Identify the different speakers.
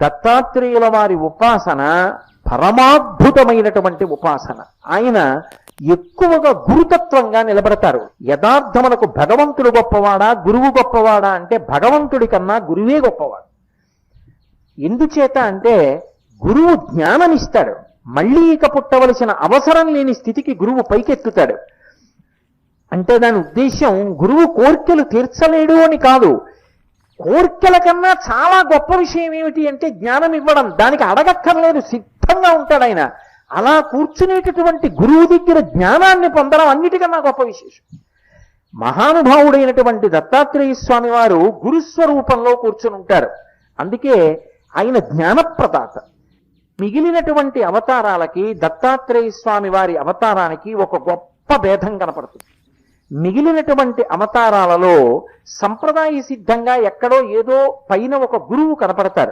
Speaker 1: దత్తాత్రేయుల వారి ఉపాసన పరమాద్భుతమైనటువంటి ఉపాసన. ఆయన ఎక్కువగా గురుతత్వంగా నిలబడతారు. యథార్థములకు భగవంతుడు గొప్పవాడా గురువు గొప్పవాడా అంటే భగవంతుడి కన్నా గురువే గొప్పవాడు. ఎందుచేత అంటే గురువు జ్ఞానమిస్తాడు, మళ్ళీ ఇక పుట్టవలసిన అవసరం లేని స్థితికి గురువు పైకెత్తుతాడు. అంటే దాని ఉద్దేశం గురువు కోర్కెలు తీర్చలేడు అని కాదు. కోర్కెల కన్నా చాలా గొప్ప విషయం ఏమిటి అంటే జ్ఞానం ఇవ్వడం. దానికి అడగక్కర్లేదు, సిద్ధంగా ఉంటాడు ఆయన. అలా కూర్చునేటటువంటి గురువు దగ్గర జ్ఞానాన్ని పొందడం అన్నిటికన్నా గొప్ప విశేషం. మహానుభావుడైనటువంటి దత్తాత్రేయ స్వామి వారు గురుస్వరూపంలో కూర్చుని ఉంటారు. అందుకే ఆయన జ్ఞానప్రదాత. మిగిలినటువంటి అవతారాలకి దత్తాత్రేయ స్వామి వారి అవతారానికి ఒక గొప్ప భేదం కనపడుతుంది. మిగిలినటువంటి అవతారాలలో సంప్రదాయ సిద్ధంగా ఎక్కడో ఏదో పైన ఒక గురువు కనపడతారు.